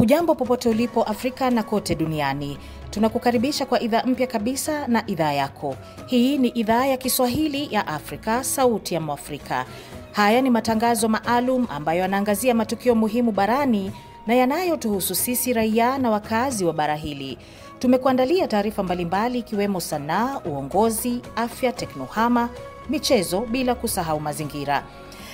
Hujambo popote ulipo Afrika na kote duniani. Tunakukaribisha kwa idhaa mpya kabisa na idhaa yako. Hii ni idhaa ya Kiswahili ya Afrika, sauti ya Mwafrika. Haya ni matangazo maalum ambayo yanaangazia matukio muhimu barani na yanayotuhusu sisi raia na wakazi wa bara hili. Tumekuandalia taarifa mbalimbali ikiwemo sanaa, uongozi, afya, teknohama, michezo bila kusahau mazingira.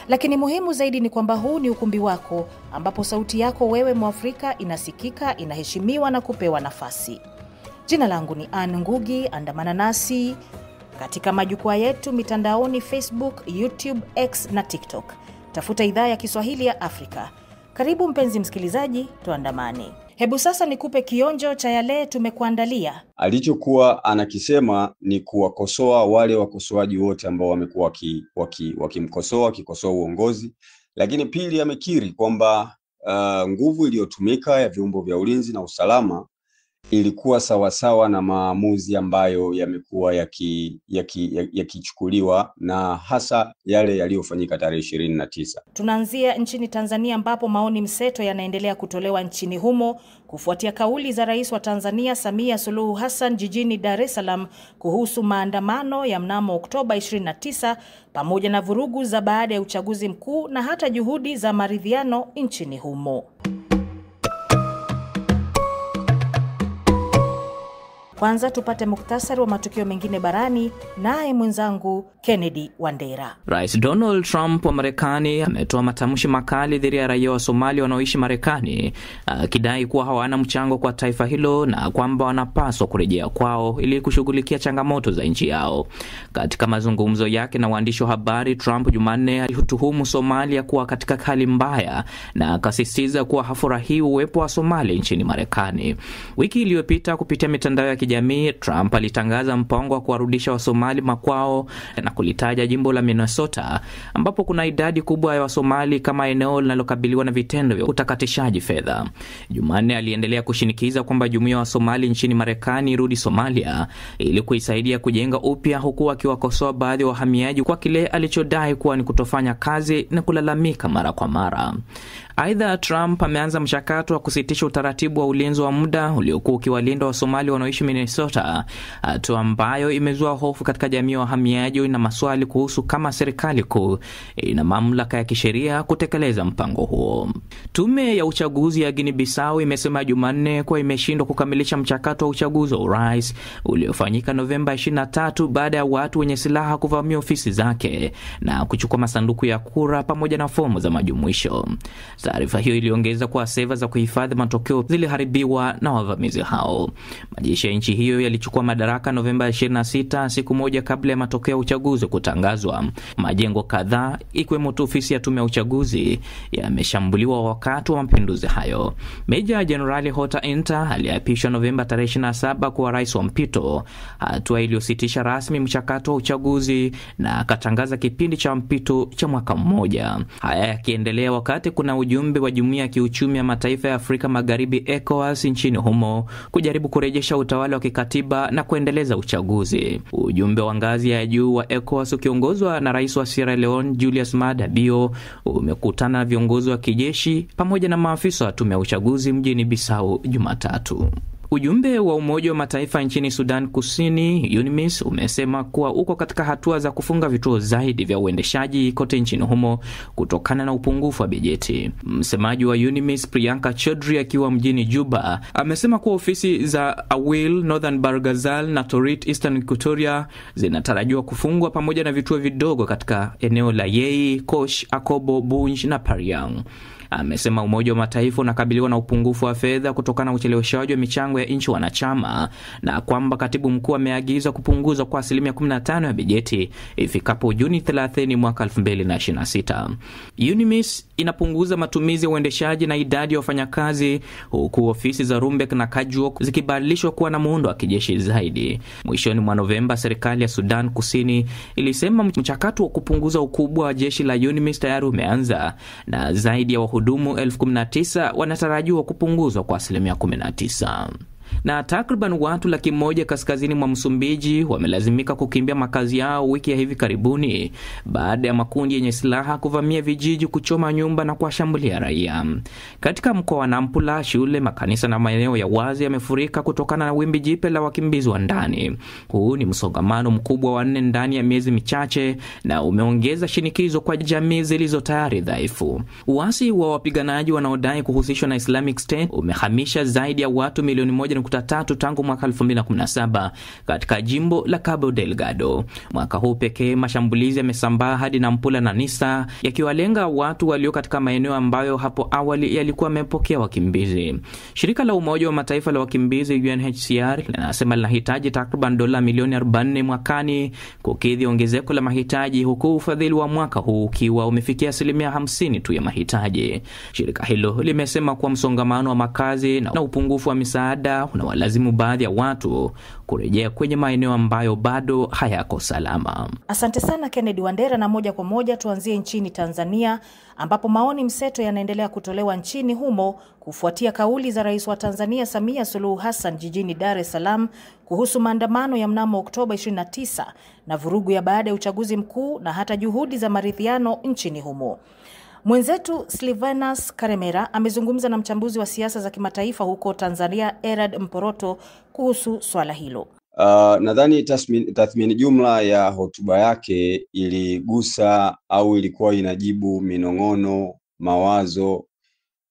Lakini muhimu zaidi ni kwamba huu ni ukumbi wako ambapo sauti yako wewe Mwafrika inasikika, inaheshimiwa na kupewa nafasi. Jina langu ni Anne Ngugi, andamana nasi katika majukwaa yetu mitandaoni Facebook, YouTube, X na TikTok. Tafuta idhaa ya Kiswahili ya Afrika. Karibu mpenzi msikilizaji, tuandamane. Hebu sasa nikupe kionjo cha yale tumekuandalia. Alichokuwa anakisema ni kuwakosoa wale wakosoaji wote ambao wamekuwa wakikosoa uongozi. Lakini pili, amekiri kwamba nguvu iliyotumika ya vyombo vya ulinzi na usalama ilikuwa sawasawa na maamuzi ambayo yamekuwa yakichukuliwa na hasa yale yaliyofanyika tarehe 29. Tunaanzia nchini Tanzania ambapo maoni mseto yanaendelea kutolewa nchini humo kufuatia kauli za Rais wa Tanzania Samia Suluhu Hassan jijini Dar es Salaam kuhusu maandamano ya mnamo Oktoba 29 pamoja na vurugu za baada ya uchaguzi mkuu na hata juhudi za maridhiano nchini humo. Kwanza tupate muktasari wa matukio mengine barani, naye mwenzangu Kennedy Wandera. Rais Donald Trump wa Marekani ametoa matamshi makali dhidi ya raia wa Somalia wanaoishi Marekani, akidai kuwa hawana mchango kwa taifa hilo na kwamba wanapaswa kurejea kwao ili kushughulikia changamoto za nchi yao. Katika mazungumzo yake na waandishi wa habari, Trump Jumanne alituhumu Somalia kuwa katika hali mbaya na akasisitiza kuwa hafurahii uwepo wa Somalia nchini Marekani. Wiki iliyopita kupitia mitandao ya kijamii, Trump alitangaza mpango wa kuwarudisha Wasomali makwao na kulitaja jimbo la Minnesota ambapo kuna idadi kubwa ya Wasomali kama eneo linalokabiliwa na vitendo vya utakatishaji fedha. Jumanne aliendelea kushinikiza kwamba jumuiya ya Wasomali nchini Marekani irudi Somalia ili kuisaidia kujenga upya, huku akiwakosoa baadhi ya wahamiaji kwa kile alichodai kuwa ni kutofanya kazi na kulalamika mara kwa mara. Aidha, Trump ameanza mchakato wa kusitisha utaratibu wa ulinzi wa muda uliokuwa ukiwalinda Wasomali wanaoishi Minnesota, hatua ambayo imezua hofu katika jamii ya wahamiaji na maswali kuhusu kama serikali kuu ina mamlaka ya kisheria kutekeleza mpango huo. Tume ya uchaguzi ya Guinea Bissau imesema Jumanne kuwa imeshindwa kukamilisha mchakato wa uchaguzi wa urais uliofanyika Novemba 23 baada ya watu wenye silaha kuvamia ofisi zake na kuchukua masanduku ya kura pamoja na fomu za majumuisho. Taarifa hiyo iliongeza kuwa seva za kuhifadhi matokeo ziliharibiwa na wavamizi hao. Majeshi ya nchi hiyo yalichukua madaraka Novemba 26, siku moja kabla ya matokeo ya uchaguzi kutangazwa. Majengo kadhaa ikiwemo ofisi ya tume ya uchaguzi yameshambuliwa wakati wa mapinduzi hayo. Meja Jenerali Hota Inta aliapishwa Novemba 27 kuwa rais wa mpito, hatua iliyositisha rasmi mchakato wa uchaguzi na akatangaza kipindi cha mpito cha mwaka mmoja. Haya yakiendelea wakati kuna ujumbe wa Jumuiya ya Kiuchumi ya Mataifa ya Afrika Magharibi ECOWAS nchini humo kujaribu kurejesha utawala wa kikatiba na kuendeleza uchaguzi. Ujumbe wa ngazi ya juu wa ECOWAS ukiongozwa na Rais wa Sierra Leone Julius Maada Bio umekutana na viongozi wa kijeshi pamoja na maafisa wa tume ya uchaguzi mjini Bissau Jumatatu. Ujumbe wa Umoja wa Mataifa nchini Sudan Kusini, UNMISS, umesema kuwa uko katika hatua za kufunga vituo zaidi vya uendeshaji kote nchini humo kutokana na upungufu wa bajeti. Msemaji wa UNMISS Priyanka Chaudhry akiwa mjini Juba amesema kuwa ofisi za Awil, Northern Barghazal na Torit Eastern Equatoria zinatarajiwa kufungwa pamoja na vituo vidogo katika eneo la Yei, Kosh, Akobo, Bunj na Pariang. Amesema Umoja wa Mataifa unakabiliwa na upungufu wa fedha kutokana na ucheleweshaji wa michango ya nchi wanachama na kwamba katibu mkuu ameagiza kupunguzwa kwa 15% ya bajeti ifikapo Juni 30 mwaka 2026. UNMISS inapunguza matumizi ya uendeshaji na idadi ya wafanyakazi, huku ofisi za Rumbek na Kajuok zikibadilishwa kuwa na muundo wa kijeshi zaidi. Mwishoni mwa Novemba, serikali ya Sudan Kusini ilisema mchakato wa kupunguza ukubwa wa jeshi la UNMISS tayari umeanza na zaidi ya wahudumu 19,000 wanatarajiwa kupunguzwa kwa 19%. Na takriban watu 100,000 kaskazini mwa Msumbiji wamelazimika kukimbia makazi yao wiki ya hivi karibuni baada ya makundi yenye silaha kuvamia vijiji, kuchoma nyumba na kuwashambulia raia. Katika mkoa wa Nampula, shule, makanisa na maeneo ya wazi yamefurika kutokana na wimbi jipya la wakimbizi wa ndani. Huu ni msongamano mkubwa wa 4 ndani ya miezi michache na umeongeza shinikizo kwa jamii zilizo tayari dhaifu. Uasi wa wapiganaji wanaodai kuhusishwa na Islamic State umehamisha zaidi ya watu milioni 1.3 tangu mwaka 2017 katika jimbo la Cabo Delgado. Mwaka huu pekee mashambulizi yamesambaa hadi Nampula na Nisa, yakiwalenga watu walio katika maeneo ambayo hapo awali yalikuwa yamepokea wakimbizi. Shirika la Umoja wa Mataifa la wakimbizi UNHCR linasema linahitaji takriban dola milioni 40 mwakani kukidhi ongezeko la mahitaji, huku ufadhili wa mwaka huu ukiwa umefikia 50% tu ya mahitaji. Shirika hilo limesema kuwa msongamano wa makazi na upungufu wa misaada unawalazimu baadhi ya watu kurejea kwenye maeneo ambayo bado hayako salama. Asante sana Kennedy Wandera, na moja kwa moja tuanzie nchini Tanzania ambapo maoni mseto yanaendelea kutolewa nchini humo kufuatia kauli za Rais wa Tanzania Samia Suluhu Hassan jijini Dar es Salaam kuhusu maandamano ya mnamo Oktoba 29 na vurugu ya baada ya uchaguzi mkuu na hata juhudi za maridhiano nchini humo. Mwenzetu Silvanus Karemera amezungumza na mchambuzi wa siasa za kimataifa huko Tanzania Erad Mporoto kuhusu swala hilo. Nadhani tathmini jumla ya hotuba yake iligusa au ilikuwa inajibu minong'ono, mawazo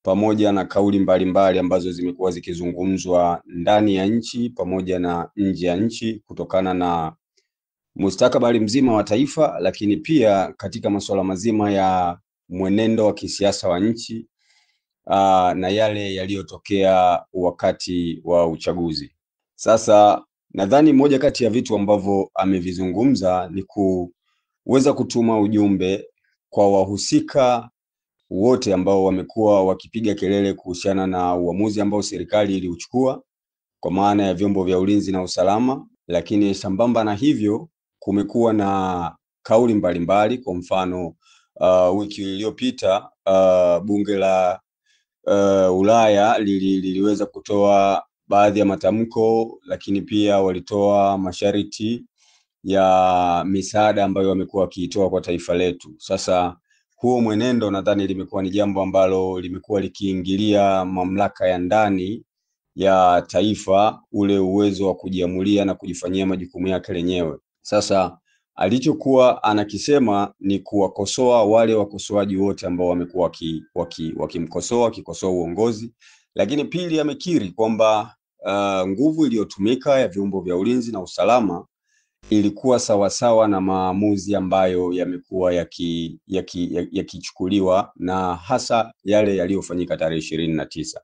pamoja na kauli mbalimbali ambazo zimekuwa zikizungumzwa ndani ya nchi pamoja na nje ya nchi kutokana na mustakabali mzima wa taifa, lakini pia katika masuala mazima ya mwenendo wa kisiasa wa nchi na yale yaliyotokea wakati wa uchaguzi. Sasa nadhani moja kati ya vitu ambavyo amevizungumza ni kuweza kutuma ujumbe kwa wahusika wote ambao wamekuwa wakipiga kelele kuhusiana na uamuzi ambao serikali iliuchukua kwa maana ya vyombo vya ulinzi na usalama. Lakini sambamba na hivyo kumekuwa na kauli mbalimbali. Kwa mfano wiki iliyopita bunge la Ulaya liliweza kutoa baadhi ya matamko, lakini pia walitoa masharti ya misaada ambayo wamekuwa wakiitoa kwa taifa letu. Sasa huo mwenendo nadhani limekuwa ni jambo ambalo limekuwa likiingilia mamlaka ya ndani ya taifa, ule uwezo wa kujiamulia na kujifanyia majukumu yake lenyewe. Sasa alichokuwa anakisema ni kuwakosoa wale wakosoaji wote ambao wamekuwa wakimkosoa uongozi. Lakini pili, amekiri kwamba nguvu iliyotumika ya vyombo vya ulinzi na usalama ilikuwa sawasawa na maamuzi ambayo yamekuwa yakichukuliwa na hasa yale yaliyofanyika tarehe 29.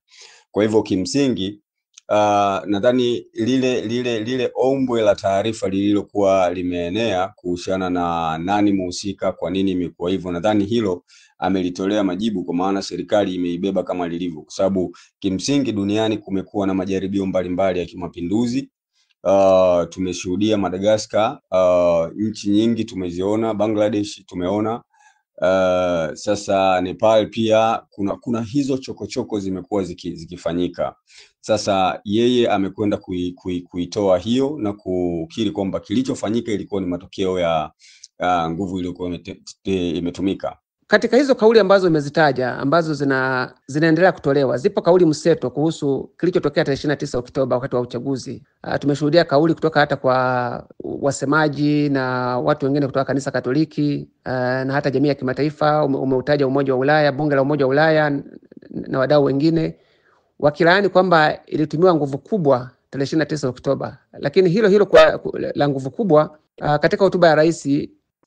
Kwa hivyo kimsingi nadhani lile ombwe la taarifa lililokuwa limeenea kuhusiana na nani muhusika, kwa nini imekuwa hivyo, nadhani hilo amelitolea majibu, kwa maana serikali imeibeba kama lilivyo, kwa sababu kimsingi duniani kumekuwa na majaribio mbalimbali ya kimapinduzi. Tumeshuhudia Madagascar, nchi nyingi tumeziona, Bangladesh tumeona, sasa Nepal pia kuna hizo chokochoko zimekuwa zikifanyika. Sasa yeye amekwenda kuitoa hiyo na kukiri kwamba kilichofanyika ilikuwa ni matokeo ya nguvu iliyokuwa imetumika. Katika hizo kauli ambazo imezitaja ambazo zinaendelea kutolewa, zipo kauli mseto kuhusu kilichotokea tarehe 29 Oktoba wakati wa uchaguzi. Tumeshuhudia kauli kutoka hata kwa wasemaji na watu wengine kutoka kanisa Katoliki na hata jamii ya kimataifa. Umeutaja Umoja wa Ulaya, bunge la Umoja wa Ulaya na wadau wengine wakilaani kwamba ilitumiwa nguvu kubwa tarehe 29 Oktoba. Lakini hilo la nguvu kubwa katika hotuba ya rais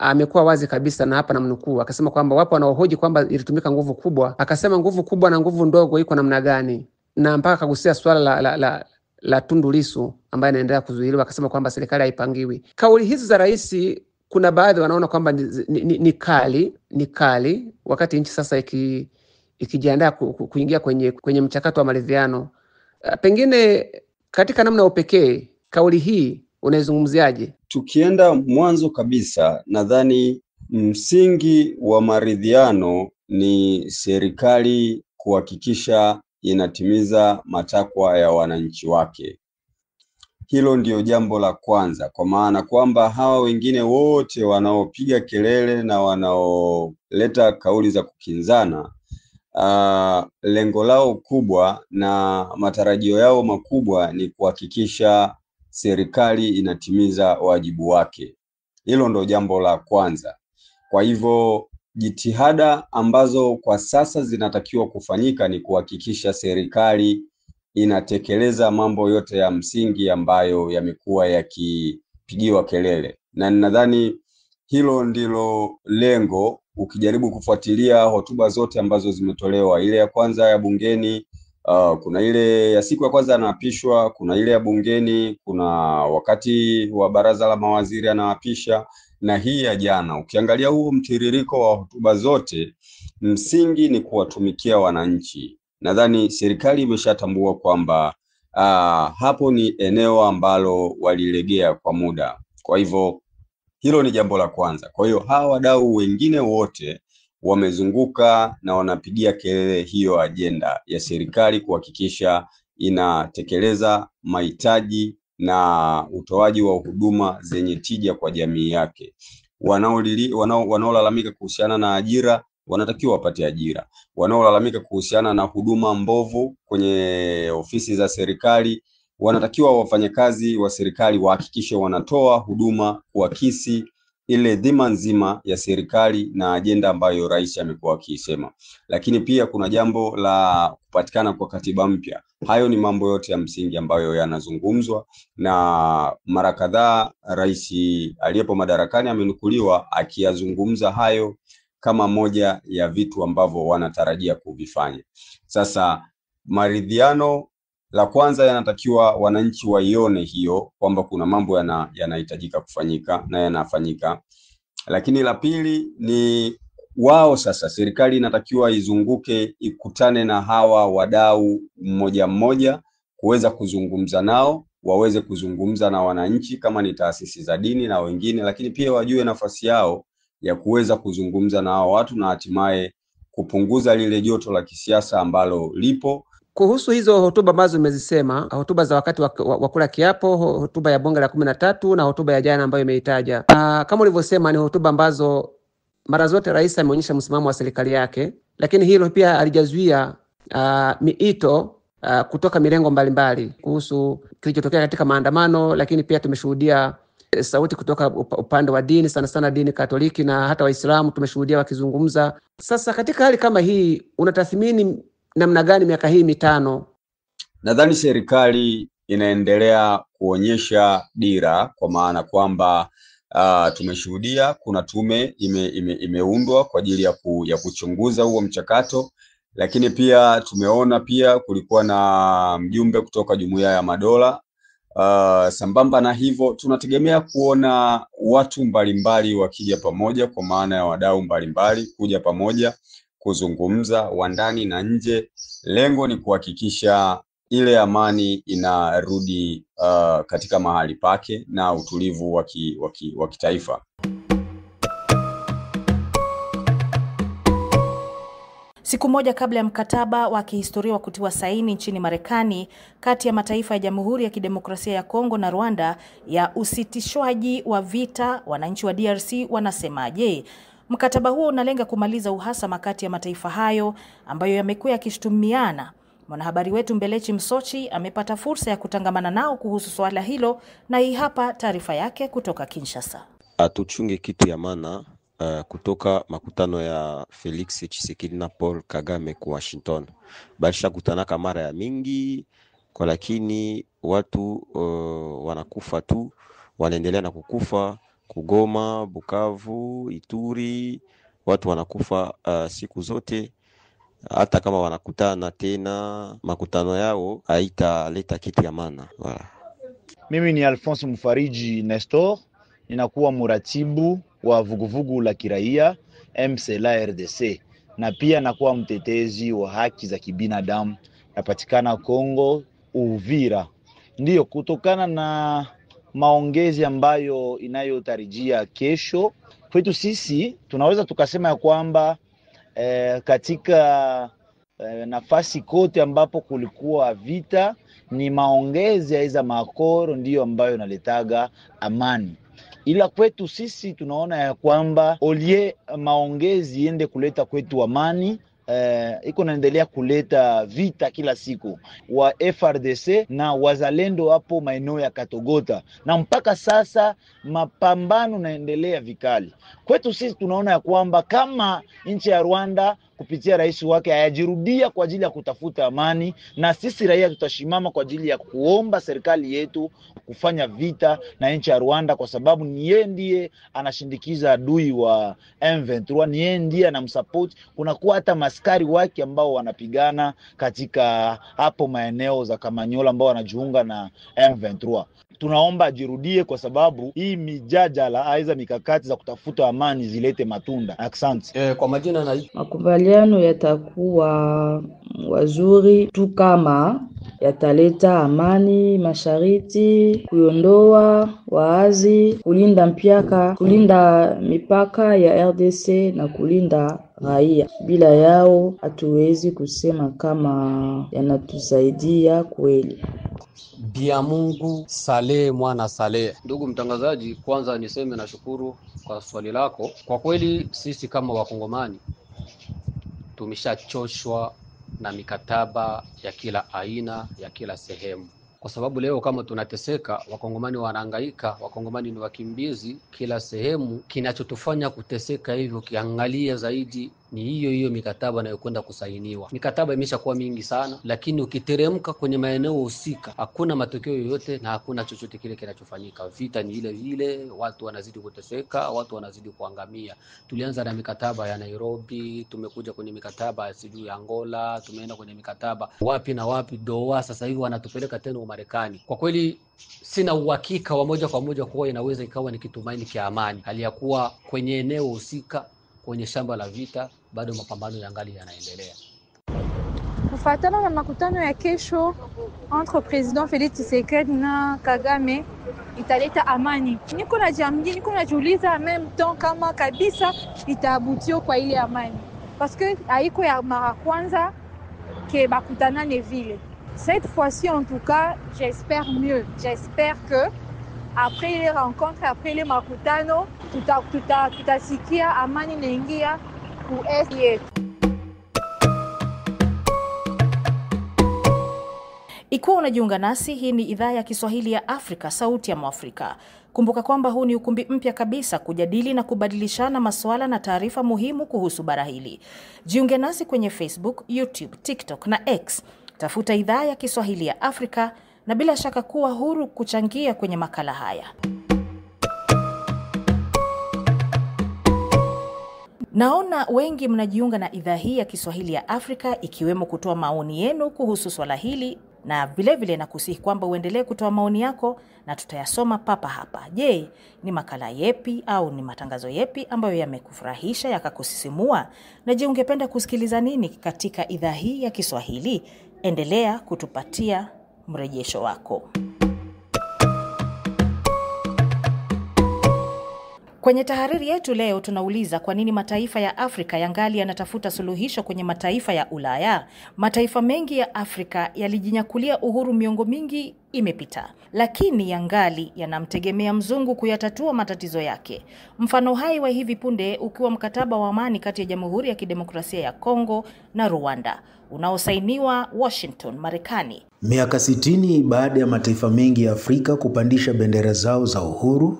amekuwa wazi kabisa, na hapa namnukuu, akasema kwamba wapo wanaohoji kwamba ilitumika nguvu kubwa. Akasema nguvu kubwa na nguvu ndogo iko namna gani, na mpaka kagusia swala la Tundu Lissu ambaye anaendelea kuzuiliwa, akasema kwamba serikali haipangiwi. Kauli hizi za rais kuna baadhi wanaona kwamba ni kali wakati nchi sasa ikijiandaa kuingia kwenye mchakato wa maridhiano. Pengine katika namna ya pekee kauli hii unaizungumziaje? Tukienda mwanzo kabisa, nadhani msingi wa maridhiano ni serikali kuhakikisha inatimiza matakwa ya wananchi wake. Hilo ndio jambo la kwanza, kwa maana kwamba hawa wengine wote wanaopiga kelele na wanaoleta kauli za kukinzana, lengo lao kubwa na matarajio yao makubwa ni kuhakikisha serikali inatimiza wajibu wake. Hilo ndo jambo la kwanza. Kwa hivyo jitihada ambazo kwa sasa zinatakiwa kufanyika ni kuhakikisha serikali inatekeleza mambo yote ya msingi ambayo yamekuwa yakipigiwa kelele, na ninadhani hilo ndilo lengo. Ukijaribu kufuatilia hotuba zote ambazo zimetolewa, ile ya kwanza ya bungeni, kuna ile ya siku ya kwanza anaapishwa, kuna ile ya bungeni, kuna wakati wa baraza la mawaziri anaapisha, na hii ya jana. Ukiangalia huo mtiririko wa hotuba zote, msingi ni kuwatumikia wananchi. Nadhani serikali imeshatambua kwamba hapo ni eneo ambalo walilegea kwa muda. Kwa hivyo hilo ni jambo la kwanza. Kwa hiyo hawa wadau wengine wote wamezunguka na wanapigia kelele hiyo ajenda ya serikali kuhakikisha inatekeleza mahitaji na utoaji wa huduma zenye tija kwa jamii yake. Wanaolalamika kuhusiana na ajira wanatakiwa wapate ajira. Wanaolalamika kuhusiana na huduma mbovu kwenye ofisi za serikali wanatakiwa wafanyakazi wa serikali wahakikishe wanatoa huduma kuakisi ile dhima nzima ya serikali na ajenda ambayo rais amekuwa akisema. Lakini pia kuna jambo la kupatikana kwa katiba mpya. Hayo ni mambo yote ya msingi ambayo yanazungumzwa, na mara kadhaa rais aliyepo madarakani amenukuliwa akiyazungumza hayo kama moja ya vitu ambavyo wanatarajia kuvifanya. Sasa maridhiano, la kwanza yanatakiwa wananchi waione hiyo kwamba kuna mambo yanahitajika kufanyika na yanafanyika. Lakini la pili ni wao sasa, serikali inatakiwa izunguke, ikutane na hawa wadau mmoja mmoja, kuweza kuzungumza nao, waweze kuzungumza na wananchi kama ni taasisi za dini na wengine, lakini pia wajue nafasi yao ya kuweza kuzungumza na hao watu na hatimaye kupunguza lile joto la kisiasa ambalo lipo. Kuhusu hizo hotuba ambazo umezisema, hotuba za wakati wa kula kiapo, hotuba ya bunge la 13 na hotuba ya jana ambayo imeitaja, kama ulivyosema, ni hotuba ambazo mara zote rais ameonyesha msimamo wa serikali yake, lakini hilo pia halijazuia miito kutoka mirengo mbalimbali kuhusu kilichotokea katika maandamano. Lakini pia tumeshuhudia sauti kutoka upande wa dini, sana sana dini Katoliki na hata Waislamu tumeshuhudia wakizungumza. Sasa katika hali kama hii, unatathmini namna gani miaka hii mitano? Nadhani serikali inaendelea kuonyesha dira, kwa maana kwamba tumeshuhudia kuna tume imeundwa kwa ajili ya kuchunguza huo mchakato, lakini pia tumeona pia kulikuwa na mjumbe kutoka Jumuiya ya Madola. Sambamba na hivyo tunategemea kuona watu mbalimbali wakija pamoja, kwa maana ya wadau mbalimbali kuja pamoja kuzungumza, wa ndani na nje. Lengo ni kuhakikisha ile amani inarudi katika mahali pake na utulivu wa kitaifa. Siku moja kabla ya mkataba wa kihistoria wa kutiwa saini nchini Marekani kati ya mataifa ya Jamhuri ya Kidemokrasia ya Kongo na Rwanda ya usitishwaji wa vita, wananchi wa DRC wanasemaje? Mkataba huo unalenga kumaliza uhasama kati ya mataifa hayo ambayo yamekuwa yakishtumiana. Mwanahabari wetu Mbelechi Msochi amepata fursa ya kutangamana nao kuhusu swala hilo, na hii hapa taarifa yake kutoka Kinshasa. Tuchunge kitu ya maana kutoka makutano ya Felix Tshisekedi na Paul Kagame kwa Washington. Balisha kutanaka mara ya mingi, kwa lakini watu wanakufa tu, wanaendelea na kukufa. Kugoma, Bukavu, Ituri, watu wanakufa siku zote. Hata kama wanakutana tena, makutano yao haitaleta kitu ya maana. Mimi ni Alphonse Mfariji Nestor, ninakuwa muratibu wa vuguvugu la kiraia MCLA RDC, na pia nakuwa mtetezi wa haki za kibinadamu, napatikana Kongo, Uvira. Ndiyo, kutokana na maongezi ambayo inayotarajia kesho kwetu sisi, tunaweza tukasema ya kwamba katika nafasi kote ambapo kulikuwa vita, ni maongezi ya hizo makoro ndiyo ambayo naletaga amani. Ila kwetu sisi tunaona ya kwamba olie maongezi yende kuleta kwetu amani, iko naendelea kuleta vita kila siku. Wa FRDC na wazalendo hapo maeneo ya Katogota, na mpaka sasa mapambano naendelea vikali. Kwetu sisi tunaona ya kwamba kama nchi ya Rwanda kupitia rais wake hayajirudia kwa ajili ya kutafuta amani, na sisi raia tutashimama kwa ajili ya kuomba serikali yetu kufanya vita na nchi ya Rwanda, kwa sababu ni yeye ndiye anashindikiza adui wa M23, ni yeye ndiye anamsupport. Kuna kuwa hata maskari wake ambao wanapigana katika hapo maeneo za Kamanyola ambao wanajiunga na M23. Tunaomba ajirudie kwa sababu hii mijadala aiza mikakati za kutafuta amani zilete matunda. Asante. Kwa majina na makubaliano yatakuwa wazuri tu kama yataleta amani mashariki, kuondoa waazi, kulinda mipaka ya RDC na kulinda raia. Bila yao hatuwezi kusema kama yanatusaidia kweli. Biamungu Saleh mwana Saleh. Ndugu mtangazaji, kwanza niseme nashukuru kwa swali lako. Kwa kweli sisi kama wakongomani tumeshachoshwa na mikataba ya kila aina ya kila sehemu, kwa sababu leo kama tunateseka, wakongomani wanahangaika, wakongomani ni wakimbizi kila sehemu. Kinachotufanya kuteseka hivyo kiangalia zaidi ni hiyo mikataba inayokwenda kusainiwa. Mikataba imeshakuwa mingi sana, lakini ukiteremka kwenye maeneo husika hakuna matokeo yoyote na hakuna chochote kile kinachofanyika. Vita ni ile ile, watu wanazidi kuteseka, watu wanazidi kuangamia. Tulianza na mikataba ya Nairobi, tumekuja kwenye mikataba ya sijui ya Angola, tumeenda kwenye mikataba wapi na wapi, Doha, sasa hivi wanatupeleka tena Marekani. Kwa kweli sina uhakika wa moja kwa moja kuwa inaweza ikawa ni kitumaini kia amani, hali ya kuwa kwenye eneo husika, kwenye shamba la vita, bado mapambano ya ngali yanaendelea. Kufuatana na makutano ya kesho entre President Felix Tshisekedi na Kagame italeta amani. Niko najiuliza en même temps kama kabisa itaabutio kwa ile amani. Parce que haiko ya mara kwanza ke bakutanane vile. Cette fois-ci en tout cas, j'espère mieux. J'espère que après les rencontres, après les makutano, tutasikia amani naingia ku yetu. Ikiwa unajiunga nasi, hii ni idhaa ya Kiswahili ya Afrika, sauti ya Mwafrika. Kumbuka kwamba huu ni ukumbi mpya kabisa kujadili na kubadilishana masuala na taarifa muhimu kuhusu bara hili. Jiunge nasi kwenye Facebook, YouTube, TikTok na X. Tafuta idhaa ya Kiswahili ya Afrika na bila shaka kuwa huru kuchangia kwenye makala haya. Naona wengi mnajiunga na idhaa hii ya Kiswahili ya Afrika, ikiwemo kutoa maoni yenu kuhusu swala hili, na vile na kusihi kwamba uendelee kutoa maoni yako na tutayasoma papa hapa. Je, ni makala yepi au ni matangazo yepi ambayo yamekufurahisha, yakakusisimua? Na je, ungependa kusikiliza nini katika idhaa hii ya Kiswahili? Endelea kutupatia mrejesho wako. Kwenye tahariri yetu leo tunauliza kwa nini mataifa ya Afrika yangali yanatafuta suluhisho kwenye mataifa ya Ulaya. Mataifa mengi ya Afrika yalijinyakulia uhuru miongo mingi imepita, lakini yangali yanamtegemea mzungu kuyatatua matatizo yake. Mfano hai wa hivi punde ukiwa mkataba wa amani kati ya Jamhuri ya Kidemokrasia ya Kongo na Rwanda unaosainiwa Washington, Marekani. Miaka 60 baada ya mataifa mengi ya Afrika kupandisha bendera zao za uhuru,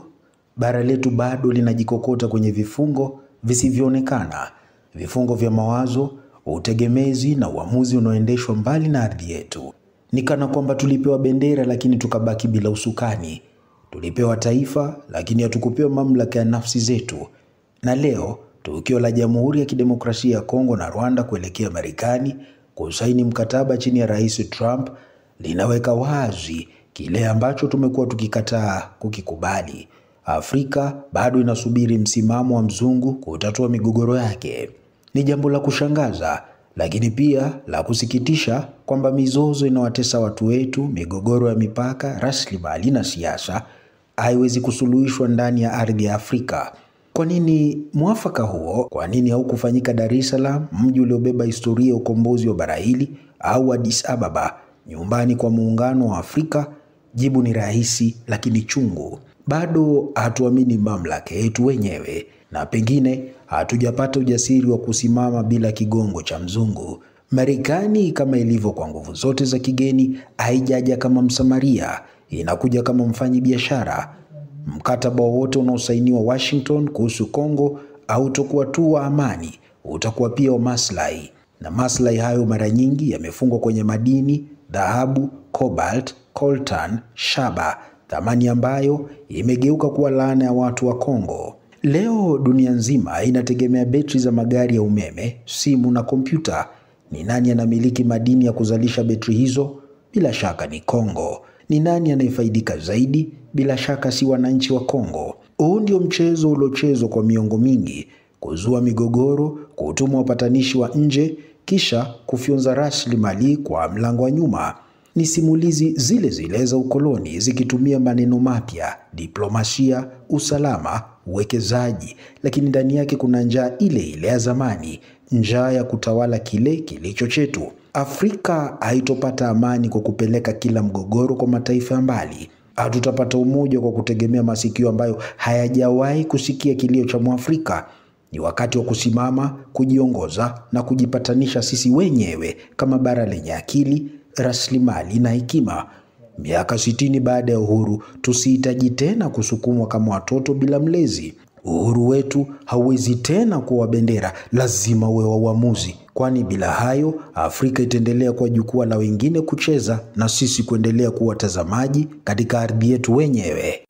bara letu bado linajikokota kwenye vifungo visivyoonekana, vifungo vya mawazo, utegemezi na uamuzi unaoendeshwa mbali na ardhi yetu. Ni kana kwamba tulipewa bendera lakini tukabaki bila usukani. Tulipewa taifa lakini hatukupewa mamlaka ya nafsi zetu. Na leo tukio la Jamhuri ya Kidemokrasia ya Kongo na Rwanda kuelekea Marekani kusaini mkataba chini ya Rais Trump linaweka wazi kile ambacho tumekuwa tukikataa kukikubali. Afrika bado inasubiri msimamo wa mzungu kutatua migogoro yake. Ni jambo la kushangaza, lakini pia la kusikitisha kwamba mizozo inawatesa watu wetu, migogoro ya mipaka, rasilimali na siasa haiwezi kusuluhishwa ndani ya ardhi ya Afrika. Kwa nini mwafaka huo? Kwa nini haukufanyika Dar es Salaam, mji uliobeba historia ya ukombozi wa bara hili, au Addis Ababa, nyumbani kwa muungano wa Afrika? Jibu ni rahisi lakini chungu. Bado hatuamini mamlaka yetu wenyewe, na pengine hatujapata ujasiri wa kusimama bila kigongo cha mzungu. Marekani, kama ilivyo kwa nguvu zote za kigeni, haijaja kama msamaria, inakuja kama mfanyi biashara. Mkataba wowote unaosainiwa Washington kuhusu Kongo hautakuwa tu wa amani, utakuwa pia wa maslahi. Na maslahi hayo mara nyingi yamefungwa kwenye madini, dhahabu, cobalt, coltan, shaba, thamani ambayo imegeuka kuwa laana ya watu wa Kongo. Leo dunia nzima inategemea betri za magari ya umeme, simu na kompyuta. Ni nani anamiliki madini ya kuzalisha betri hizo? Bila shaka ni Kongo. Ni nani anayefaidika zaidi? Bila shaka si wananchi wa Kongo. Huu ndio mchezo uliochezwa kwa miongo mingi: kuzua migogoro, kutuma wapatanishi wa nje, kisha kufyonza rasilimali kwa mlango wa nyuma. Ni simulizi zile zile za ukoloni, zikitumia maneno mapya: diplomasia, usalama, uwekezaji, lakini ndani yake kuna njaa ile ile ya zamani, njaa ya kutawala kile kilicho chetu. Afrika haitopata amani kwa kupeleka kila mgogoro kwa mataifa ya mbali. Hatutapata umoja kwa kutegemea masikio ambayo hayajawahi kusikia kilio cha Mwafrika. Ni wakati wa kusimama, kujiongoza na kujipatanisha sisi wenyewe kama bara lenye akili, rasilimali na hekima. Miaka 60 baada ya uhuru, tusihitaji tena kusukumwa kama watoto bila mlezi. Uhuru wetu hauwezi tena kuwa bendera, lazima uwe wa uamuzi. Kwani bila hayo, Afrika itaendelea kuwa jukwaa la wengine kucheza na sisi kuendelea kuwa watazamaji katika ardhi yetu wenyewe.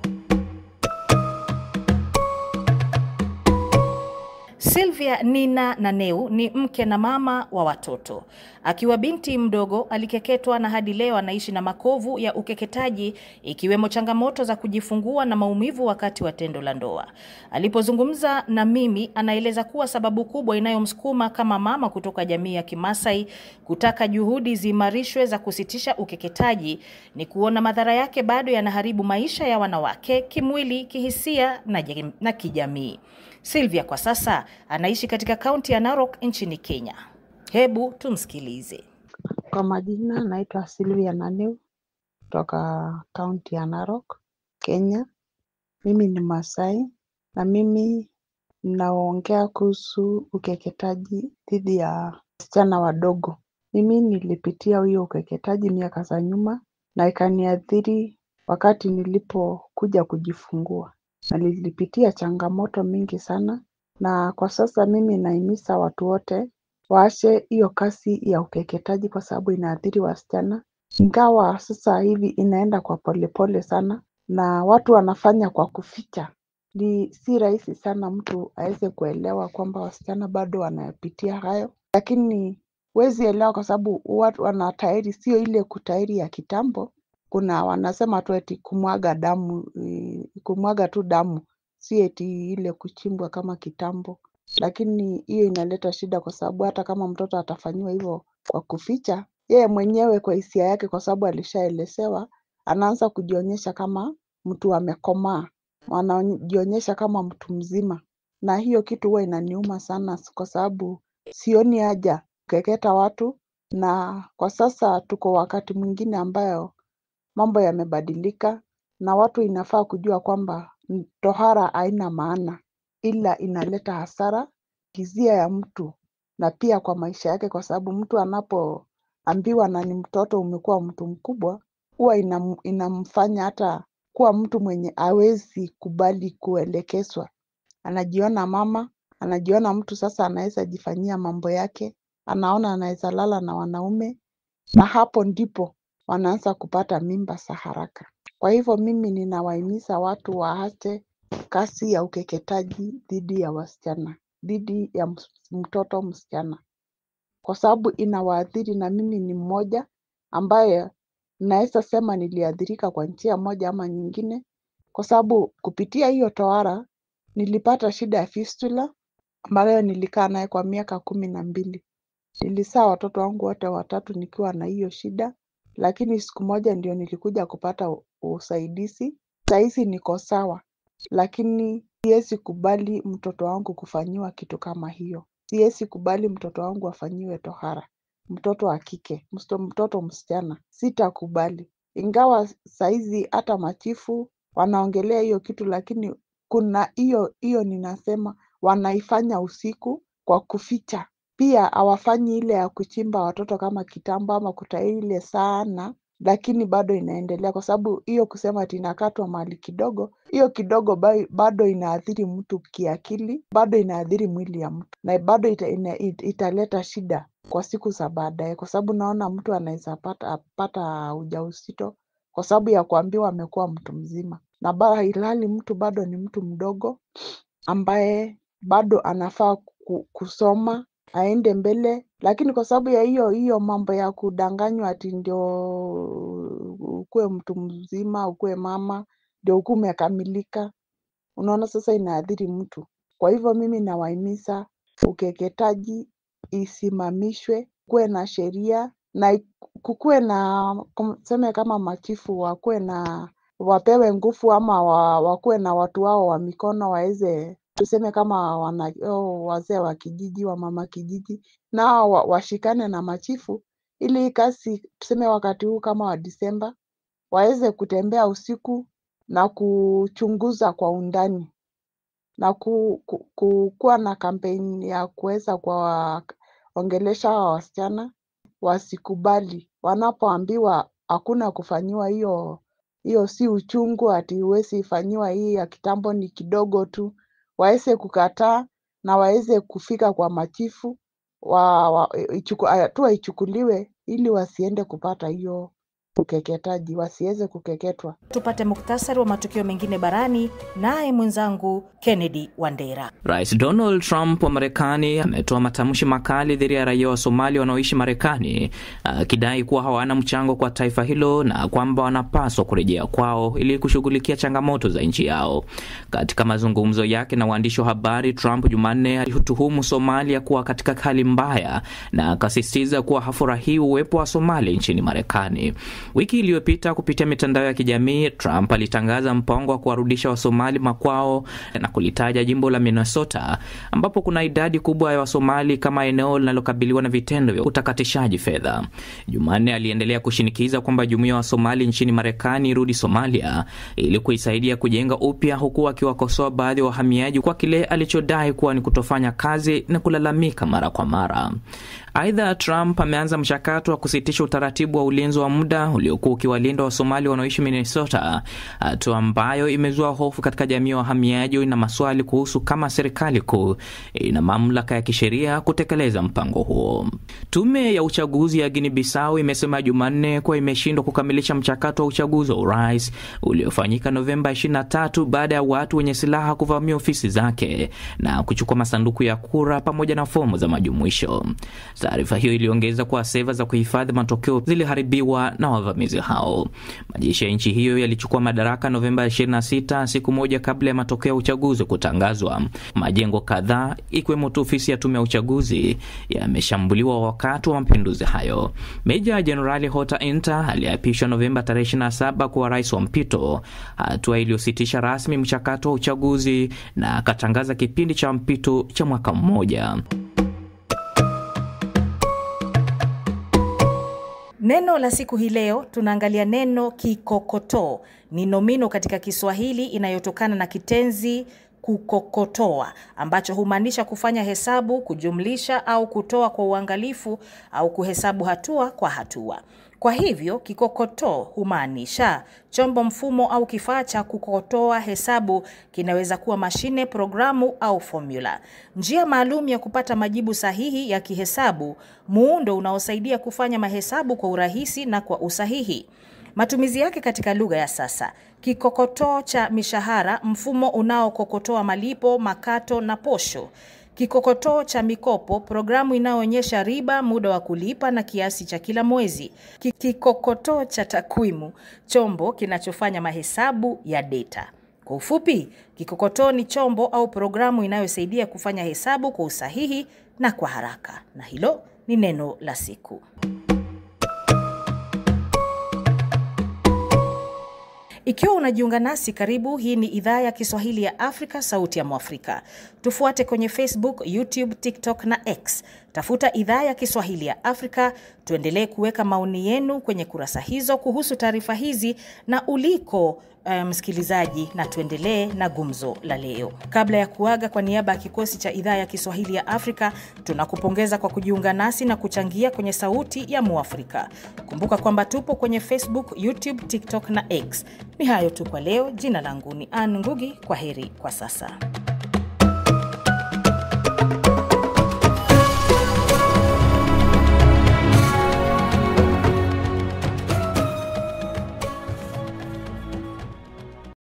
Sylvia Nina Naneu ni mke na mama wa watoto. Akiwa binti mdogo alikeketwa na hadi leo anaishi na makovu ya ukeketaji, ikiwemo changamoto za kujifungua na maumivu wakati wa tendo la ndoa. Alipozungumza na mimi, anaeleza kuwa sababu kubwa inayomsukuma kama mama kutoka jamii ya Kimasai kutaka juhudi ziimarishwe za kusitisha ukeketaji ni kuona madhara yake bado yanaharibu maisha ya wanawake kimwili, kihisia na kijamii. Sylvia kwa sasa anaishi katika kaunti ya Narok nchini Kenya. Hebu tumsikilize. Kwa majina naitwa Sylvia Naneu kutoka kaunti ya Narok, Kenya. Mimi ni Masai na mimi ninaongea kuhusu ukeketaji dhidi ya wasichana wadogo. Mimi nilipitia hiyo ukeketaji miaka za nyuma na ikaniathiri wakati nilipokuja kujifungua. Na nilipitia changamoto mingi sana, na kwa sasa mimi nahimiza watu wote waache hiyo kasi ya ukeketaji kwa sababu inaathiri wasichana. Ingawa sasa hivi inaenda kwa polepole sana na watu wanafanya kwa kuficha. Si rahisi sana mtu aweze kuelewa kwamba wasichana bado wanapitia hayo, lakini huwezi elewa kwa sababu watu wanatahiri, sio ile kutahiri ya kitambo. Kuna wanasema tu eti kumwaga damu, kumwaga tu damu, si eti ile kuchimbwa kama kitambo. Lakini hiyo inaleta shida kwa sababu hata kama mtoto atafanyiwa hivyo kwa kuficha, yeye mwenyewe kwa hisia yake, kwa sababu alishaelezewa, anaanza kujionyesha kama mtu amekomaa, anajionyesha kama mtu mzima. Na hiyo kitu huwa inaniuma sana kwa sababu sioni haja kukeketa watu, na kwa sasa tuko wakati mwingine ambayo mambo yamebadilika na watu inafaa kujua kwamba tohara haina maana, ila inaleta hasara hisia ya mtu na pia kwa maisha yake, kwa sababu mtu anapoambiwa na ni mtoto umekuwa mtu mkubwa, huwa inamfanya hata kuwa mtu mwenye hawezi kubali kuelekezwa. Anajiona mama, anajiona mtu sasa anaweza jifanyia mambo yake, anaona anaweza lala na wanaume, na hapo ndipo wanaanza kupata mimba za haraka. Kwa hivyo mimi ninawahimiza watu waache kasi ya ukeketaji dhidi ya wasichana, dhidi ya mtoto msichana, kwa sababu inawaathiri, na mimi ni mmoja ambaye naweza sema niliathirika kwa njia moja ama nyingine, kwa sababu kupitia hiyo tohara nilipata shida ya fistula ambayo nilikaa naye kwa miaka 12. Nilizaa watoto wangu wote watatu nikiwa na hiyo shida, lakini siku moja ndio nilikuja kupata usaidizi. Saizi niko sawa, lakini siwezi kubali mtoto wangu kufanyiwa kitu kama hiyo. Siwezi kubali mtoto wangu afanyiwe tohara, mtoto wa kike, mtoto msichana, sitakubali. Ingawa saizi hata machifu wanaongelea hiyo kitu, lakini kuna hiyo ninasema wanaifanya usiku kwa kuficha. Pia hawafanyi ile ya kuchimba watoto kama kitambo ama kutaile sana, lakini bado inaendelea kwa sababu hiyo kusema ati inakatwa mahali kidogo, hiyo kidogo bado inaathiri mtu kiakili, bado inaathiri mwili ya mtu, na bado italeta shida kwa siku za baadaye, kwa sababu naona mtu anaweza pata ujauzito kwa sababu ya kuambiwa amekuwa mtu mzima, na ilhali mtu bado ni mtu mdogo ambaye bado anafaa kusoma aende mbele, lakini kwa sababu ya hiyo mambo ya kudanganywa ati ndio ukuwe mtu mzima, ukuwe mama, ndio ukuwe umekamilika, unaona sasa inaathiri mtu. Kwa hivyo mimi nawahimiza ukeketaji isimamishwe, kuwe na sheria na kukuwe na tuseme kama machifu wapewe nguvu ama wakuwe na watu wao wa mikono waweze tuseme kama wazee wa kijiji, wa mama kijiji, na washikane na machifu ili kasi tuseme wakati huu kama wa Disemba waweze kutembea usiku na kuchunguza kwa undani na kuwa na kampeni ya kuweza kuwaongelesha wasichana wasikubali wanapoambiwa hakuna kufanyiwa hiyo si uchungu ati huwezi fanyiwa hii ya kitambo ni kidogo tu, waweze kukataa na waweze kufika kwa machifu hatua ichukuliwe ili wasiende kupata hiyo ukeketaji, wasiweze kukeketwa. Tupate muktasari wa matukio mengine barani naye mwenzangu Kennedy Wandera. Rais Donald Trump wa Marekani ametoa matamshi makali dhidi ya raia wa Somalia wanaoishi Marekani, akidai kuwa hawana mchango kwa taifa hilo na kwamba wanapaswa kurejea kwao ili kushughulikia changamoto za nchi yao. Katika mazungumzo yake na waandishi wa habari, Trump Jumanne alituhumu Somalia kuwa katika hali mbaya na akasisitiza kuwa hafurahii uwepo wa Somalia nchini Marekani. Wiki iliyopita kupitia mitandao ya kijamii, Trump alitangaza mpango wa kuwarudisha Wasomali makwao na kulitaja jimbo la Minnesota ambapo kuna idadi kubwa ya Wasomali kama eneo linalokabiliwa na vitendo vya utakatishaji fedha. Jumanne aliendelea kushinikiza kwamba jumuiya ya Wasomali nchini Marekani irudi Somalia ili kuisaidia kujenga upya, huku akiwakosoa baadhi ya wahamiaji kwa kile alichodai kuwa ni kutofanya kazi na kulalamika mara kwa mara. Aidha, Trump ameanza mchakato wa kusitisha utaratibu wa ulinzi wa muda uliokuwa ukiwalinda Wasomali wanaoishi Minnesota, hatua ambayo imezua hofu katika jamii ya wahamiaji na maswali kuhusu kama serikali kuu ina mamlaka ya kisheria kutekeleza mpango huo. Tume ya uchaguzi ya Guinea Bissau imesema Jumanne kuwa imeshindwa kukamilisha mchakato wa uchaguzi wa urais uliofanyika Novemba 23 baada ya watu wenye silaha kuvamia ofisi zake na kuchukua masanduku ya kura pamoja na fomu za majumuisho. Taarifa hiyo iliongeza kuwa seva za kuhifadhi matokeo ziliharibiwa na wavamizi hao. Majeshi ya nchi hiyo yalichukua madaraka Novemba 26, siku moja kabla ya matokeo ya uchaguzi kutangazwa. Majengo kadhaa ikiwemo ofisi ya tume ya uchaguzi yameshambuliwa wakati wa mapinduzi hayo. Meja Jenerali Hota Inta aliapishwa Novemba 27 kuwa rais wa mpito, hatua iliyositisha rasmi mchakato wa uchaguzi na akatangaza kipindi cha mpito cha mwaka mmoja. Neno la siku hii leo tunaangalia neno kikokotoo. Ni nomino katika Kiswahili inayotokana na kitenzi kukokotoa ambacho humaanisha kufanya hesabu, kujumlisha au kutoa kwa uangalifu au kuhesabu hatua kwa hatua. Kwa hivyo kikokotoo humaanisha chombo, mfumo au kifaa cha kukokotoa hesabu. Kinaweza kuwa mashine, programu au formula. Njia maalum ya kupata majibu sahihi ya kihesabu, muundo unaosaidia kufanya mahesabu kwa urahisi na kwa usahihi. Matumizi yake katika lugha ya sasa: kikokotoo cha mishahara, mfumo unaokokotoa malipo, makato na posho. Kikokotoo cha mikopo, programu inayoonyesha riba, muda wa kulipa na kiasi cha kila mwezi. Kikokotoo cha takwimu, chombo kinachofanya mahesabu ya data. Kwa ufupi, kikokotoo ni chombo au programu inayosaidia kufanya hesabu kwa usahihi na kwa haraka. Na hilo ni neno la siku. Ikiwa unajiunga nasi, karibu. Hii ni idhaa ya Kiswahili ya Afrika, sauti ya Mwafrika. Tufuate kwenye Facebook, YouTube, TikTok na X. Tafuta idhaa ya Kiswahili ya Afrika. Tuendelee kuweka maoni yenu kwenye kurasa hizo kuhusu taarifa hizi na uliko msikilizaji, na tuendelee na gumzo la leo. Kabla ya kuaga, kwa niaba ya kikosi cha idhaa ya Kiswahili ya Afrika, tunakupongeza kwa kujiunga nasi na kuchangia kwenye sauti ya Mwafrika. Kumbuka kwamba tupo kwenye Facebook, YouTube, TikTok na X. Ni hayo tu kwa leo. Jina langu ni Ann Ngugi. Kwa heri kwa sasa.